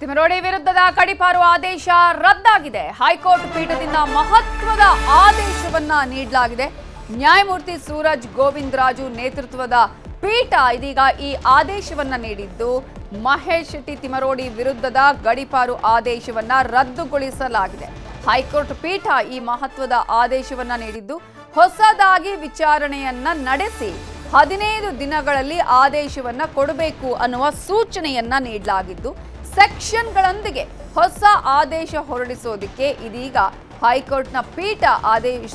ತಿಮರೋಡಿ ವಿರುದ್ಧದ ಗಡೀಪಾರು ಆದೇಶ ರದ್ದಾಗಿದೆ. ಹೈಕೋರ್ಟ್ ಪೀಠದಿಂದ ಮಹತ್ವದ ಆದೇಶವನ್ನ ನೀಡಲಾಗಿದೆ. ನ್ಯಾಯಮೂರ್ತಿ ಸೂರಜ್ ಗೋವಿಂದರಾಜು ನೇತೃತ್ವದ ಪೀಠ ಇದೀಗ ಈ ಆದೇಶವನ್ನ ನೀಡಿದ್ದು, ಮಹೇಶ್ ಶೆಟ್ಟಿ ತಿಮರೋಡಿ ವಿರುದ್ಧದ ಗಡೀಪಾರು ಆದೇಶವನ್ನ ರದ್ದುಗೊಳಿಸಲಾಗಿದೆ. ಹೈಕೋರ್ಟ್ ಪೀಠ ಈ ಮಹತ್ವದ ಆದೇಶವನ್ನ ನೀಡಿದ್ದು, ಹೊಸದಾಗಿ ವಿಚಾರಣೆಯನ್ನ ನಡೆಸಿ 15 ದಿನಗಳಲ್ಲಿ ಆದೇಶವನ್ನ ಕೊಡಬೇಕು ಅನ್ನುವ ಸೂಚನೆಯನ್ನ ನೀಡಲಾಗಿದ್ದು, ಸೆಕ್ಷನ್ಗಳೊಂದಿಗೆ ಹೊಸ ಆದೇಶ ಹೊರಡಿಸೋದಕ್ಕೆ ಇದೀಗ ಹೈಕೋರ್ಟ್ನ ಪೀಠ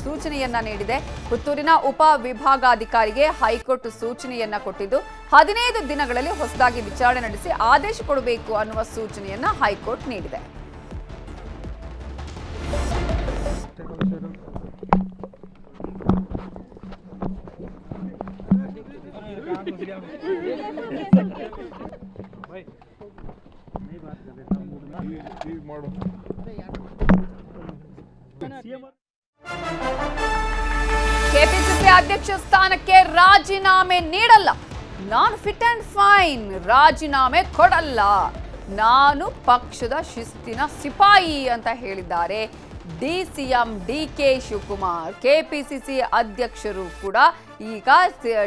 ಸೂಚನೆಯನ್ನ ನೀಡಿದೆ. ಪುತ್ತೂರಿನ ಉಪ ವಿಭಾಗಾಧಿಕಾರಿಗೆ ಹೈಕೋರ್ಟ್ ಸೂಚನೆಯನ್ನ ಕೊಟ್ಟಿದ್ದು, 15 ದಿನಗಳಲ್ಲಿ ಹೊಸದಾಗಿ ವಿಚಾರಣೆ ನಡೆಸಿ ಆದೇಶ ಕೊಡಬೇಕು ಅನ್ನುವ ಸೂಚನೆಯನ್ನ ಹೈಕೋರ್ಟ್ ನೀಡಿದೆ. ಕೆಪಿಸಿಸಿ ಅಧ್ಯಕ್ಷ ಸ್ಥಾನಕ್ಕೆ ರಾಜೀನಾಮೆ ನೀಡಲ್ಲ, ನಾನು ಫಿಟ್ ಅಂಡ್ ಫೈನ್, ರಾಜೀನಾಮೆ ಕೊಡಲ್ಲ, ನಾನು ಪಕ್ಷದ ಶಿಸ್ತಿನ ಸಿಪಾಯಿ ಅಂತ ಹೇಳಿದ್ದಾರೆ ಡಿಸಿಎಂ ಡಿಕೆ ಶಿವಕುಮಾರ್. ಕೆಪಿಸಿಸಿ ಅಧ್ಯಕ್ಷರು ಕೂಡ ಈಗ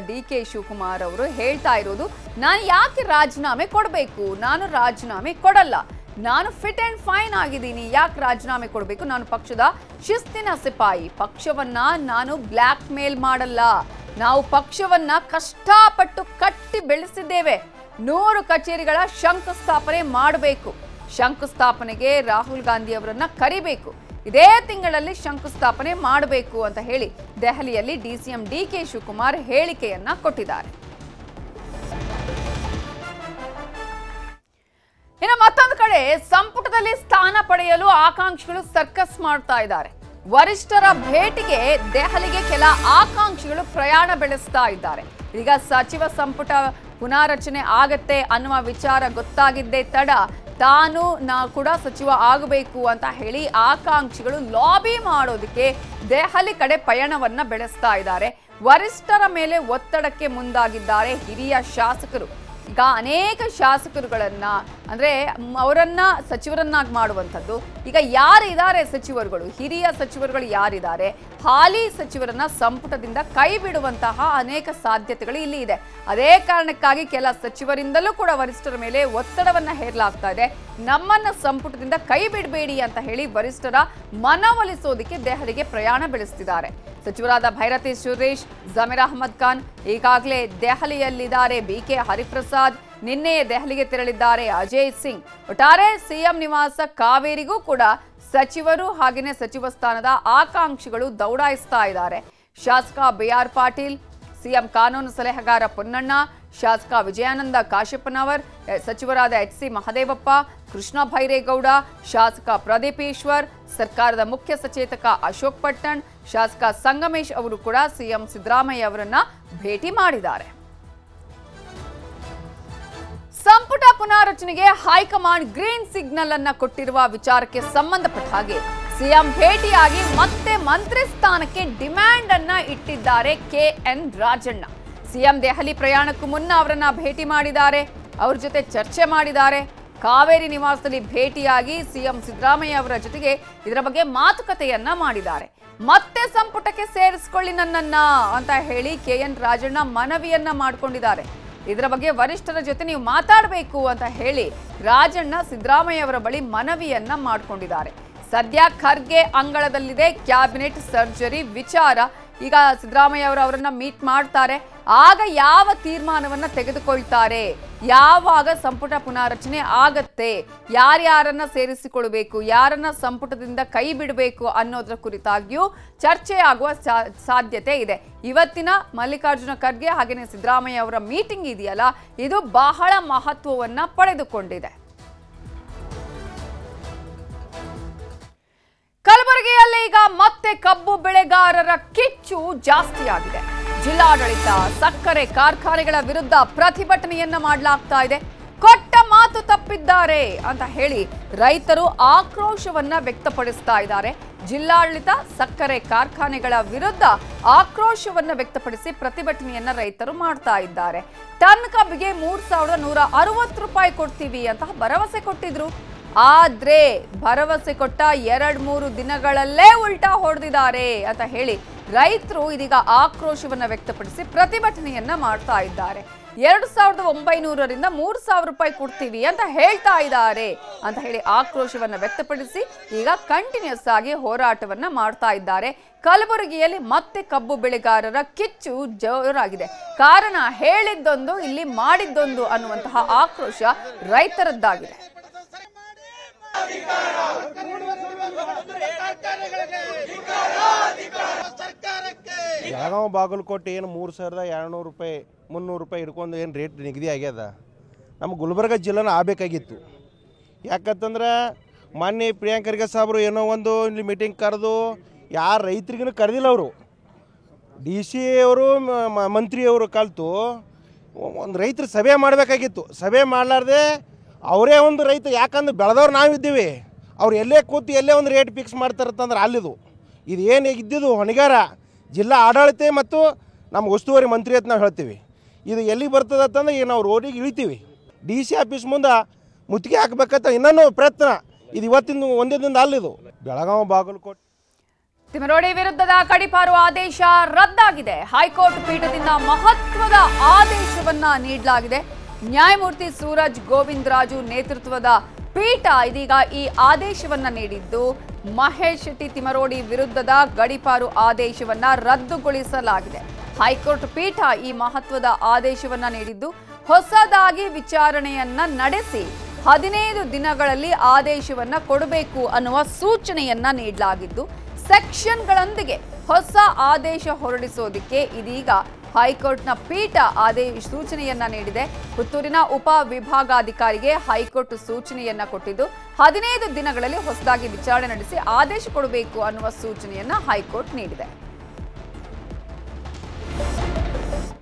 ಡಿಕೆ ಶಿವಕುಮಾರ್ ಅವರು ಹೇಳ್ತಾ ಇರೋದು, ನಾನು ಯಾಕೆ ರಾಜೀನಾಮೆ ಕೊಡಬೇಕು, ನಾನು ರಾಜೀನಾಮೆ ಕೊಡಲ್ಲ, ನಾನು ಫಿಟ್ ಅಂಡ್ ಫೈನ್ ಆಗಿದ್ದೀನಿ, ಯಾಕೆ ರಾಜೀನಾಮೆ ಕೊಡಬೇಕು, ನಾನು ಪಕ್ಷದ ಶಿಸ್ತಿನ ಸಿಪಾಯಿ, ಪಕ್ಷವನ್ನ ನಾನು ಬ್ಲ್ಯಾಕ್ ಮೇಲ್ ಮಾಡಲ್ಲ, ನಾವು ಪಕ್ಷವನ್ನ ಕಷ್ಟಪಟ್ಟು ಕಟ್ಟಿ ಬೆಳೆಸಿದ್ದೇವೆ, 100 ಕಚೇರಿಗಳ ಶಂಕುಸ್ಥಾಪನೆ ಮಾಡಬೇಕು, ಶಂಕುಸ್ಥಾಪನೆಗೆ ರಾಹುಲ್ ಗಾಂಧಿ ಅವರನ್ನ ಕರಿಬೇಕು, ಇದೇ ತಿಂಗಳಲ್ಲಿ ಶಂಕುಸ್ಥಾಪನೆ ಮಾಡಬೇಕು ಅಂತ ಹೇಳಿ ದೆಹಲಿಯಲ್ಲಿ ಡಿಸಿಎಂ ಡಿಕೆ ಶಿವಕುಮಾರ್ ಹೇಳಿಕೆಯನ್ನ ಕೊಟ್ಟಿದ್ದಾರೆ. ಇನ್ನು ಮತ್ತೊಂದು ಕಡೆ ಸಂಪುಟದಲ್ಲಿ ಸ್ಥಾನ ಪಡೆಯಲು ಆಕಾಂಕ್ಷಿಗಳು ಸರ್ಕಸ್ ಮಾಡ್ತಾ ಇದ್ದಾರೆ. ವರಿಷ್ಠರ ಭೇಟಿಗೆ ದೆಹಲಿಗೆ ಕೆಲ ಆಕಾಂಕ್ಷಿಗಳು ಪ್ರಯಾಣ ಬೆಳೆಸ್ತಾ ಇದ್ದಾರೆ. ಈಗ ಸಚಿವ ಸಂಪುಟ ಪುನಾರಚನೆ ಆಗತ್ತೆ ಅನ್ನುವ ವಿಚಾರ ಗೊತ್ತಾಗಿದ್ದೇ ತಡ ತಾನು ಕೂಡ ಸಚಿವ ಆಗಬೇಕು ಅಂತ ಹೇಳಿ ಆಕಾಂಕ್ಷಿಗಳು ಲಾಬಿ ಮಾಡೋದಕ್ಕೆ ದೆಹಲಿ ಕಡೆ ಪಯಣವನ್ನ ಬೆಳೆಸ್ತಾ ಇದ್ದಾರೆ. ವರಿಷ್ಠರ ಮೇಲೆ ಒತ್ತಡಕ್ಕೆ ಮುಂದಾಗಿದ್ದಾರೆ ಹಿರಿಯ ಶಾಸಕರು. ಈಗ ಅನೇಕ ಶಾಸಕರುಗಳನ್ನ ಅಂದ್ರೆ ಅವರನ್ನ ಸಚಿವರನ್ನಾಗಿ ಮಾಡುವಂಥದ್ದು. ಈಗ ಯಾರಿದ್ದಾರೆ ಸಚಿವರುಗಳು, ಹಿರಿಯ ಸಚಿವರುಗಳು ಯಾರಿದ್ದಾರೆ, ಹಾಲಿ ಸಚಿವರನ್ನ ಸಂಪುಟದಿಂದ ಕೈ ಬಿಡುವಂತಹ ಅನೇಕ ಸಾಧ್ಯತೆಗಳು ಇಲ್ಲಿ ಇದೆ. ಅದೇ ಕಾರಣಕ್ಕಾಗಿ ಕೆಲ ಸಚಿವರಿಂದಲೂ ಕೂಡ ವರಿಷ್ಠರ ಮೇಲೆ ಒತ್ತಡವನ್ನ ಹೇರಲಾಗ್ತಾ ಇದೆ. ನಮ್ಮನ್ನ ಸಂಪುಟದಿಂದ ಕೈ ಬಿಡಬೇಡಿ ಅಂತ ಹೇಳಿ ವರಿಷ್ಠರ ಮನವೊಲಿಸೋದಕ್ಕೆ ದೆಹಲಿಗೆ ಪ್ರಯಾಣ ಬೆಳೆಸ್ತಿದ್ದಾರೆ. ಸಚಿವರಾದ ಭೈರತಿ ಸುರೇಶ್, ಜಮೀರ್ ಅಹಮದ್ ಖಾನ್ ಈಗಾಗಲೇ ದೆಹಲಿಯಲ್ಲಿದ್ದಾರೆ. ಬಿಕೆ ಹರಿಪ್ರಸಾದ್ ನಿನ್ನೆಯೇ ದೆಹಲಿಗೆ ತೆರಳಿದ್ದಾರೆ. ಅಜಯ್ ಸಿಂಗ್. ಒಟ್ಟಾರೆ ಸಿಎಂ ನಿವಾಸ ಕಾವೇರಿಗೂ ಕೂಡ ಸಚಿವರು ಹಾಗೆಯೇ ಸಚಿವ ಸ್ಥಾನದ ಆಕಾಂಕ್ಷಿಗಳು ದೌಡಾಯಿಸ್ತಾ ಇದ್ದಾರೆ. ಶಾಸಕ ಬಿಆರ್ ಪಾಟೀಲ್, ಸಿಎಂ ಕಾನೂನು ಸಲಹೆಗಾರ ಪೊನ್ನಣ್ಣ, ಶಾಸಕ ವಿಜಯಾನಂದ ಕಾಶಪ್ಪನವರ್, ಸಚಿವರಾದ ಎಚ್.ಸಿ. ಮಹದೇವಪ್ಪ, ಕೃಷ್ಣ ಭೈರೇಗೌಡ, ಶಾಸಕ ಪ್ರದೀಪ್ ಈಶ್ವರ್, ಸರ್ಕಾರದ ಮುಖ್ಯ ಸಚೇತಕ ಅಶೋಕ್ ಪಟ್ಟಣ್, ಶಾಸಕ ಸಂಗಮೇಶ್ ಅವರು ಕೂಡ ಸಿಎಂ ಸಿದ್ದರಾಮಯ್ಯ ಅವರನ್ನ ಭೇಟಿ ಮಾಡಿದ್ದಾರೆ. ಸಂಪುಟ ಪುನಾರಚನೆಗೆ ಹೈಕಮಾಂಡ್ ಗ್ರೀನ್ ಸಿಗ್ನಲ್ ಅನ್ನ ಕೊಟ್ಟಿರುವ ವಿಚಾರಕ್ಕೆ ಸಂಬಂಧಪಟ್ಟ ಹಾಗೆ ಸಿಎಂ ಭೇಟಿಯಾಗಿ ಮತ್ತೆ ಮಂತ್ರಿ ಸ್ಥಾನಕ್ಕೆ ಡಿಮ್ಯಾಂಡ್ ಅನ್ನ ಇಟ್ಟಿದ್ದಾರೆ ಕೆಎನ್ ರಾಜಣ್ಣ. ಸಿಎಂ ದೆಹಲಿ ಪ್ರಯಾಣಕ್ಕೂ ಮುನ್ನ ಅವರನ್ನ ಭೇಟಿ ಮಾಡಿದ್ದಾರೆ, ಅವ್ರ ಜೊತೆ ಚರ್ಚೆ ಮಾಡಿದ್ದಾರೆ. ಕಾವೇರಿ ನಿವಾಸದಲ್ಲಿ ಭೇಟಿಯಾಗಿ ಸಿಎಂ ಸಿದ್ದರಾಮಯ್ಯ ಅವರ ಜೊತೆಗೆ ಇದರ ಬಗ್ಗೆ ಮಾತುಕತೆಯನ್ನ ಮಾಡಿದ್ದಾರೆ. ಮತ್ತೆ ಸಂಪುಟಕ್ಕೆ ಸೇರಿಸಿಕೊಳ್ಳಿ ನನ್ನನ್ನ ಅಂತ ಹೇಳಿ ಕೆಎನ್ ರಾಜಣ್ಣ ಮನವಿಯನ್ನ ಮಾಡಿಕೊಂಡಿದ್ದಾರೆ. ಇದರ ಬಗ್ಗೆ ವರಿಷ್ಠರ ಜೊತೆ ನೀವು ಮಾತಾಡಬೇಕು ಅಂತ ಹೇಳಿ ರಾಜಣ್ಣ ಸಿದ್ದರಾಮಯ್ಯ ಅವರ ಬಳಿ ಮನವಿಯನ್ನ ಮಾಡಿಕೊಂಡಿದ್ದಾರೆ. ಸದ್ಯ ಖರ್ಗೆ ಅಂಗಳದಲ್ಲಿದೆ ಕ್ಯಾಬಿನೆಟ್ ಸರ್ಜರಿ ವಿಚಾರ. ಈಗ ಸಿದ್ದರಾಮಯ್ಯ ಅವರನ್ನ ಮೀಟ್ ಮಾಡ್ತಾರೆ. ಆಗ ಯಾವ ತೀರ್ಮಾನವನ್ನ ತೆಗೆದುಕೊಳ್ತಾರೆ, ಯಾವಾಗ ಸಂಪುಟ ಪುನಾರಚನೆ ಆಗತ್ತೆ, ಯಾರ್ಯಾರನ್ನ ಸೇರಿಸಿಕೊಳ್ಬೇಕು, ಯಾರನ್ನ ಸಂಪುಟದಿಂದ ಕೈ ಬಿಡಬೇಕು ಅನ್ನೋದರ ಕುರಿತಾಗಿಯೂ ಚರ್ಚೆ ಆಗುವ ಸಾಧ್ಯತೆ ಇದೆ. ಇವತ್ತಿನ ಮಲ್ಲಿಕಾರ್ಜುನ ಖರ್ಗೆ ಹಾಗೆಯೇ ಸಿದ್ದರಾಮಯ್ಯ ಅವರ ಮೀಟಿಂಗ್ ಇದೆಯಲ್ಲ, ಇದು ಬಹಳ ಮಹತ್ವವನ್ನ ಪಡೆದುಕೊಂಡಿದೆ. ಕಲಬುರಗಿಯಲ್ಲಿ ಈಗ ಮತ್ತೆ ಕಬ್ಬು ಬೆಳೆಗಾರರ ಕಿಚ್ಚು ಜಾಸ್ತಿಯಾಗಿದೆ. ಜಿಲ್ಲಾಡಳಿತ, ಸಕ್ಕರೆ ಕಾರ್ಖಾನೆಗಳ ವಿರುದ್ಧ ಪ್ರತಿಭಟನೆಯನ್ನ ಮಾಡಲಾಗ್ತಾ ಇದೆ. ಕೊಟ್ಟ ಮಾತು ತಪ್ಪಿದ್ದಾರೆ ಅಂತ ಹೇಳಿ ರೈತರು ಆಕ್ರೋಶವನ್ನ ವ್ಯಕ್ತಪಡಿಸ್ತಾ ಇದ್ದಾರೆ. ಜಿಲ್ಲಾಡಳಿತ, ಸಕ್ಕರೆ ಕಾರ್ಖಾನೆಗಳ ವಿರುದ್ಧ ಆಕ್ರೋಶವನ್ನ ವ್ಯಕ್ತಪಡಿಸಿ ಪ್ರತಿಭಟನೆಯನ್ನ ರೈತರು ಮಾಡ್ತಾ ಇದ್ದಾರೆ. ಟನ್ ಕಬ್ಬಿಗೆ 3160 ರೂಪಾಯಿ ಕೊಡ್ತೀವಿ ಅಂತ ಭರವಸೆ ಕೊಟ್ಟಿದ್ರು. ಆದ್ರೆ ಭರವಸೆ ಕೊಟ್ಟ 2-3 ದಿನಗಳಲ್ಲೇ ಉಲ್ಟಾ ಹೊಡೆದಿದ್ದಾರೆ ಅಂತ ಹೇಳಿ ರೈತರು ಇದೀಗ ಆಕ್ರೋಶವನ್ನ ವ್ಯಕ್ತಪಡಿಸಿ ಪ್ರತಿಭಟನೆಯನ್ನ ಮಾಡ್ತಾ ಇದ್ದಾರೆ. 2,900ರಿಂದ 3,000 ರೂಪಾಯಿ ಕೊಡ್ತೀವಿ ಅಂತ ಹೇಳ್ತಾ ಇದ್ದಾರೆ ಅಂತ ಹೇಳಿ ಆಕ್ರೋಶವನ್ನ ವ್ಯಕ್ತಪಡಿಸಿ ಈಗ ಕಂಟಿನ್ಯೂಸ್ ಆಗಿ ಹೋರಾಟವನ್ನ ಮಾಡ್ತಾ ಇದ್ದಾರೆ. ಕಲಬುರಗಿಯಲ್ಲಿ ಮತ್ತೆ ಕಬ್ಬು ಬೆಳೆಗಾರರ ಕಿಚ್ಚು ಜೋರಾಗಿದೆ. ಕಾರಣ ಹೇಳಿದ್ದೊಂದು, ಇಲ್ಲಿ ಮಾಡಿದ್ದೊಂದು ಅನ್ನುವಂತಹ ಆಕ್ರೋಶ ರೈತರದ್ದಾಗಿದೆ. ಬೆಳಗಾವಿ ಬಾಗಲಕೋಟೆ ಏನು 3,200 ರೂಪಾಯಿ 300 ರೂಪಾಯಿ ಹಿಡ್ಕೊಂಡು ಏನು ರೇಟ್ ನಿಗದಿ ಆಗ್ಯದ. ನಮ್ಮ ಗುಲ್ಬರ್ಗ ಜಿಲ್ಲೆನ ಆಗಬೇಕಾಗಿತ್ತು. ಯಾಕಂತಂದ್ರೆ ಮೊನ್ನೆ ಪ್ರಿಯಾಂಕ ಖರ್ಗೆ ಸಾಹೇಬರು ಏನೋ ಒಂದು ಇಲ್ಲಿ ಮೀಟಿಂಗ್ ಕರೆದು ಯಾರು ರೈತರಿಗೂ ಕರೆದಿಲ್ಲ. ಅವರು DC ಅವರು ಮಂತ್ರಿಯವರು ಕಲಿತು ಒಂದು ರೈತರ ಸಭೆ ಮಾಡಬೇಕಾಗಿತ್ತು. ಸಭೆ ಮಾಡಲಾರ್ದೆ ಅವರೇ ಒಂದು ರೈತ, ಯಾಕಂದ್ರೆ ಬೆಳೆದವ್ರು ನಾವಿದ್ದೀವಿ, ಅವ್ರು ಎಲ್ಲೇ ಕೂತು ಎಲ್ಲೇ ಒಂದು ರೇಟ್ ಫಿಕ್ಸ್ ಮಾಡ್ತಾರಂತಂದ್ರೆ ಅಲ್ಲಿದು ಇದು ಏನು ಇದ್ದಿದ್ದು ಹೊಣೆಗಾರ ಜಿಲ್ಲಾ ಆಡಳಿತ ಮತ್ತು ನಮ್ಮ ಉಸ್ತುವಾರಿ ಮಂತ್ರಿ ಅಂತ ನಾವು ಹೇಳ್ತೀವಿ. ಇದು ಎಲ್ಲಿಗೆ ಬರ್ತದೆ ಅಂತಂದ್ರೆ ಈಗ ನಾವು ರೋಡಿಗೆ ಇಳಿತೀವಿ. DC ಆಫೀಸ್ ಮುಂದೆ ಮುತ್ತಿಗೆ ಹಾಕಬೇಕಂತ ಇನ್ನೂ ಪ್ರಯತ್ನ ಇದು ಇವತ್ತಿನ ಒಂದೇ ದಿನ ಅಲ್ಲಿದು. ಬೆಳಗಾವಿ ಬಾಗಲಕೋಟೆ ತಿಮರೋಡಿ ವಿರುದ್ಧದ ಗಡೀಪಾರು ಆದೇಶ ರದ್ದಾಗಿದೆ. ಹೈಕೋರ್ಟ್ ಪೀಠದಿಂದ ಮಹತ್ವದ ಆದೇಶವನ್ನ ನೀಡಲಾಗಿದೆ. ನ್ಯಾಯಮೂರ್ತಿ ಸೂರಜ್ ಗೋವಿಂದರಾಜು ನೇತೃತ್ವದ ಪೀಠ ಇದೀಗ ಈ ಆದೇಶವನ್ನ ನೀಡಿದ್ದು, ಮಹೇಶ್ ಶೆಟ್ಟಿ ತಿಮರೋಡಿ ವಿರುದ್ಧದ ಗಡೀಪಾರು ಆದೇಶವನ್ನ ರದ್ದುಗೊಳಿಸಲಾಗಿದೆ. ಹೈಕೋರ್ಟ್ ಪೀಠ ಈ ಮಹತ್ವದ ಆದೇಶವನ್ನ ನೀಡಿದ್ದು, ಹೊಸದಾಗಿ ವಿಚಾರಣೆಯನ್ನ ನಡೆಸಿ 15 ದಿನಗಳಲ್ಲಿ ಆದೇಶವನ್ನ ಕೊಡಬೇಕು ಅನ್ನುವ ಸೂಚನೆಯನ್ನ ನೀಡಲಾಗಿದ್ದು, ಸೆಕ್ಷನ್ಗಳೊಂದಿಗೆ ಹೊಸ ಆದೇಶ ಹೊರಡಿಸೋದಕ್ಕೆ ಇದೀಗ ಹೈಕೋರ್ಟ್ನ ಪೀಠ ಸೂಚನೆಯನ್ನ ನೀಡಿದೆ. ಪುತ್ತೂರಿನ ಉಪ ವಿಭಾಗಾಧಿಕಾರಿಗೆ ಹೈಕೋರ್ಟ್ ಸೂಚನೆಯನ್ನ ಕೊಟ್ಟಿದ್ದು, 15 ದಿನಗಳಲ್ಲಿ ಹೊಸದಾಗಿ ವಿಚಾರಣೆ ನಡೆಸಿ ಆದೇಶ ಕೊಡಬೇಕು ಅನ್ನುವ ಸೂಚನೆಯನ್ನ ಹೈಕೋರ್ಟ್ ನೀಡಿದೆ.